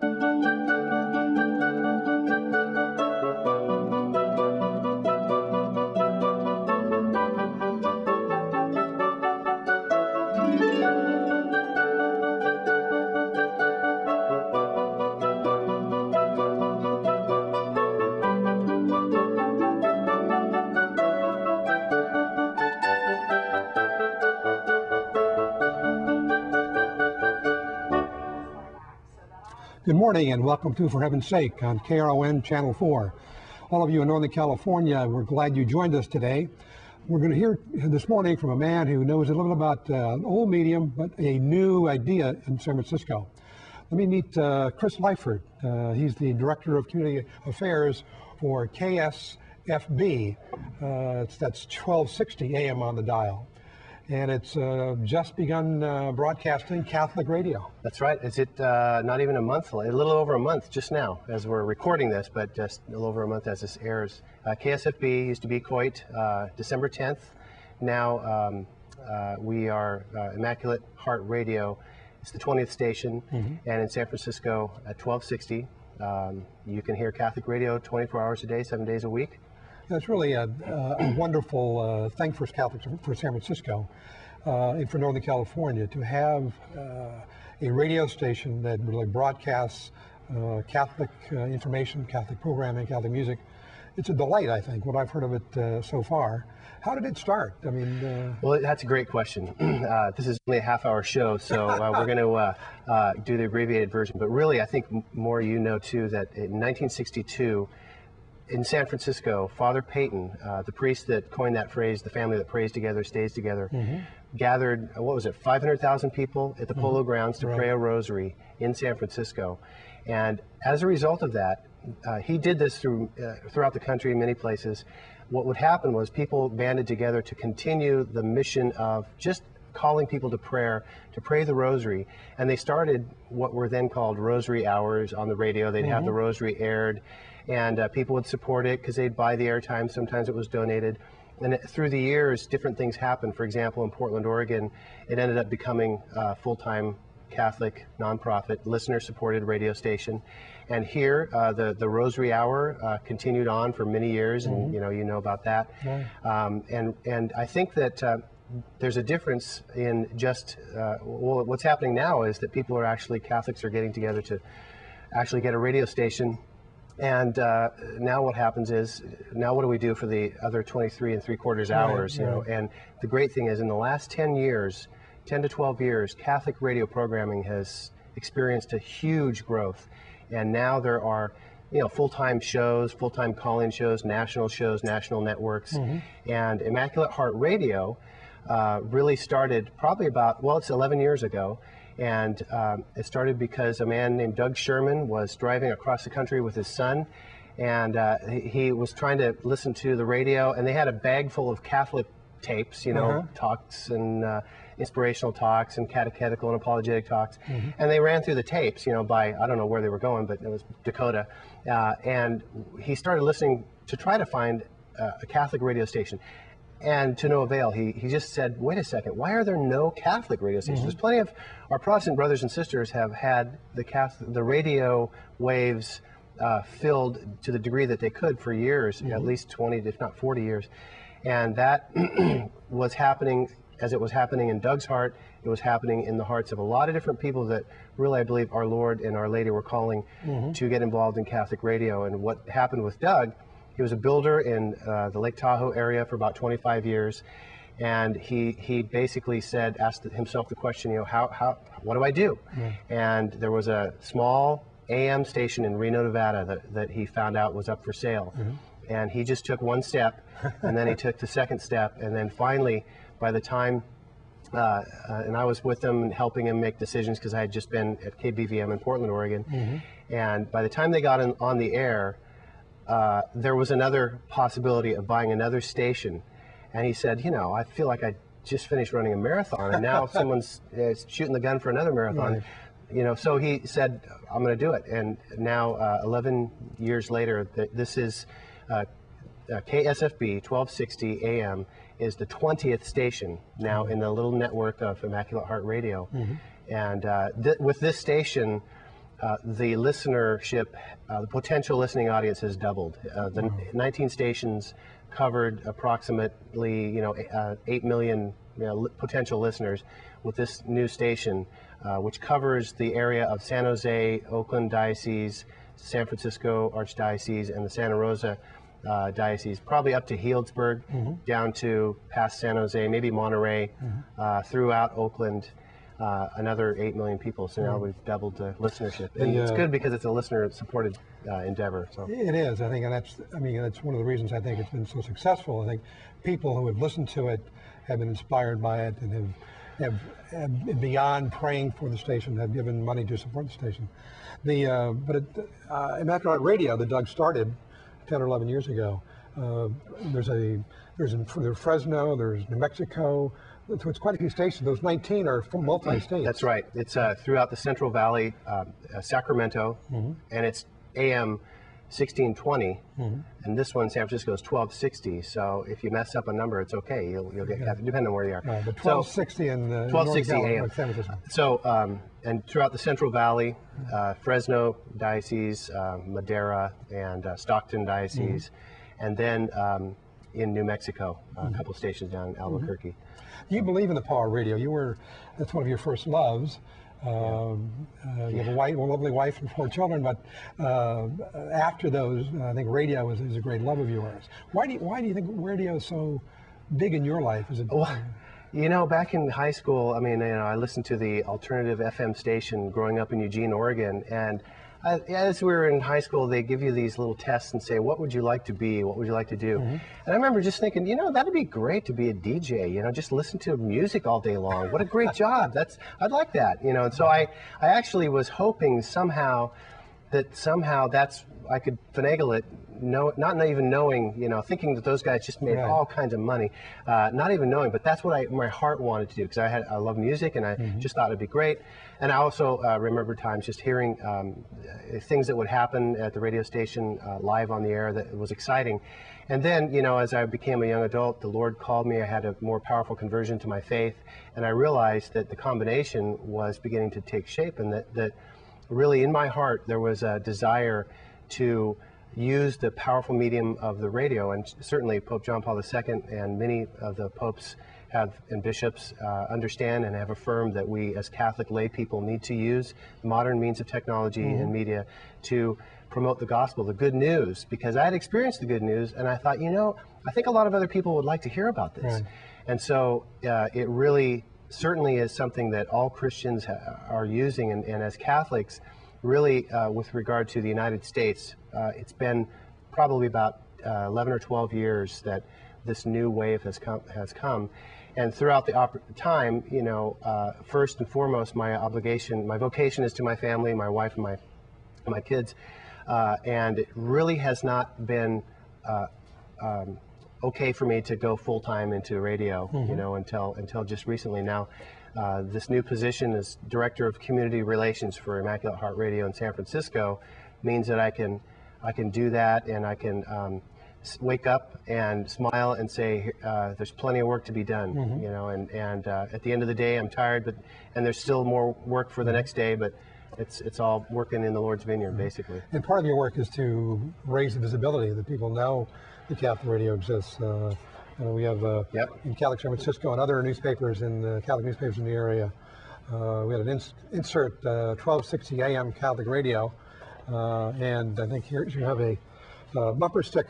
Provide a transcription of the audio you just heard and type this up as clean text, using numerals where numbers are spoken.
Good morning and welcome to For Heaven's Sake on KRON Channel 4. All of you in Northern California, we're glad you joined us today. We're going to hear this morning from a man who knows a little about an old medium, but a new idea in San Francisco. Let me meet Chris Lyford. He's the Director of Community Affairs for KSFB. That's 1260 AM on the dial. And it's just begun broadcasting Catholic radio. That's right. Is it not even a month, a little over a month just now as we're recording this, but just a little over a month as this airs. KSFB used to be Coit, December 10th. Now we are Immaculate Heart Radio. It's the 20th station, and in San Francisco at 1260. You can hear Catholic radio 24 hours a day, 7 days a week. That's really a wonderful thing for Catholics, for San Francisco and for Northern California, to have a radio station that really broadcasts Catholic information, Catholic programming, Catholic music. It's a delight, I think, what I've heard of it so far. How did it start? I mean, well, that's a great question. This is only a half-hour show, so we're going to do the abbreviated version. But really, I think more you know, too, that in 1962, in San Francisco, Father Peyton, the priest that coined that phrase, the family that prays together, stays together, gathered, what was it, 500,000 people at the Polo Grounds to pray a rosary in San Francisco. And as a result of that, he did this throughout the country in many places. What would happen was people banded together to continue the mission of just calling people to prayer, to pray the rosary. And they started what were then called rosary hours on the radio. They'd have the rosary aired, and people would support it because they'd buy the airtime. Sometimes it was donated. And through the years, different things happened. For example, in Portland, Oregon, it ended up becoming a full-time Catholic nonprofit, listener-supported radio station. And here, the Rosary Hour continued on for many years, and you know about that. And I think that there's a difference in just well, what's happening now is that people are actually, Catholics are getting together to actually get a radio station. And now what happens is, now what do we do for the other 23 3/4 hours? You know, and the great thing is, in the last 10 years, 10 to 12 years, Catholic radio programming has experienced a huge growth. And now there are, you know, full-time shows, full-time call-in shows, national networks. And Immaculate Heart Radio really started probably about, well, it's 11 years ago. And it started because a man named Doug Sherman was driving across the country with his son, and he was trying to listen to the radio, and they had a bag full of Catholic tapes, you know, talks and inspirational talks and catechetical and apologetic talks. And they ran through the tapes, you know, by, I don't know where they were going, but it was Dakota. And he started listening to try to find a Catholic radio station. And to no avail. He just said, wait a second, why are there no Catholic radio stations? There's plenty of our Protestant brothers and sisters have had the radio waves filled to the degree that they could for years, at least 20, if not 40 years. And that was happening as it was happening in Doug's heart. It was happening in the hearts of a lot of different people that really, I believe, our Lord and Our Lady were calling to get involved in Catholic radio. And what happened with Doug, he was a builder in the Lake Tahoe area for about 25 years, and he basically asked himself the question, you know, what do I do? And there was a small AM station in Reno, Nevada that he found out was up for sale, and he just took one step, and then he took the second step, and then finally, by the time, and I was with him and helping him make decisions because I had just been at KBVM in Portland, Oregon, and by the time they got on the air, there was another possibility of buying another station. And he said, you know, I feel like I just finished running a marathon and now someone's shooting the gun for another marathon. You know, so he said, I'm going to do it. And now 11 years later, this is KSFB 1260 AM is the 20th station now in the little network of Immaculate Heart Radio. And with this station, the listenership, the potential listening audience has doubled. The 19 stations covered approximately 8 million potential listeners. With this new station, which covers the area of San Jose, Oakland Diocese, San Francisco Archdiocese, and the Santa Rosa Diocese, probably up to Healdsburg, down to past San Jose, maybe Monterey, throughout Oakland, another 8 million people. So now we've doubled the listenership. And it's good because it's a listener-supported endeavor. So. It is, I think, and that's one of the reasons I think it's been so successful. I think people who have listened to it have been inspired by it and have beyond praying for the station, have given money to support the station. But Immaculate Radio that Doug started 10 or 11 years ago, there's in Fresno, there's New Mexico, so it's quite a few stations. Those 19 are from multi-state. That's right. It's throughout the Central Valley, Sacramento, and it's AM 1620, and this one, San Francisco, is 1260. So if you mess up a number, it's okay. You'll get depending on where you are. Right, but 1260 in 1260 AM. San Francisco. So and throughout the Central Valley, Fresno Diocese, Madera, and Stockton Diocese, and then in New Mexico, a couple stations down in Albuquerque. You believe in the power of radio. That's one of your first loves. You have a lovely wife and 4 children, but after those, I think radio is a great love of yours. Why do you think radio is so big in your life? Is it? Well, back in high school, I listened to the alternative FM station growing up in Eugene, Oregon, and as we were in high school, they give you these little tests and say, what would you like to be? What would you like to do? And I remember just thinking, that'd be great to be a DJ, just listen to music all day long. What a great job. I'd like that, And so I actually was hoping somehow that's, I could finagle it, not even knowing, thinking that those guys just made all kinds of money, not even knowing, but that's what my heart wanted to do, because I love music, and I just thought it'd be great. And I also remember times just hearing things that would happen at the radio station live on the air that was exciting. And then, as I became a young adult, the Lord called me. I had a more powerful conversion to my faith, and I realized that the combination was beginning to take shape, and that really in my heart there was a desire to use the powerful medium of the radio. And certainly Pope John Paul II and many of the popes and bishops understand and have affirmed that we as Catholic lay people need to use modern means of technology and media to promote the gospel, the good news, because I had experienced the good news, and I thought, I think a lot of other people would like to hear about this. Right. And so it really certainly is something that all Christians are using, and as Catholics, really with regard to the United States, it's been probably about 11 or 12 years that this new wave has come. And throughout the time, first and foremost, my vocation is to my family, my wife and my kids, and it really has not been okay for me to go full time into radio, until just recently. Now, this new position as Director of Community Relations for Immaculate Heart Radio in San Francisco means that I can do that, and I can wake up and smile and say, there's plenty of work to be done, and at the end of the day, I'm tired, and there's still more work for the next day, but it's all working in the Lord's vineyard, basically. And part of your work is to raise the visibility that people know the Catholic radio exists. We have in Catholic San Francisco and other newspapers Catholic newspapers in the area. We had an insert 1260 AM Catholic radio, and I think here you have a bumper sticker.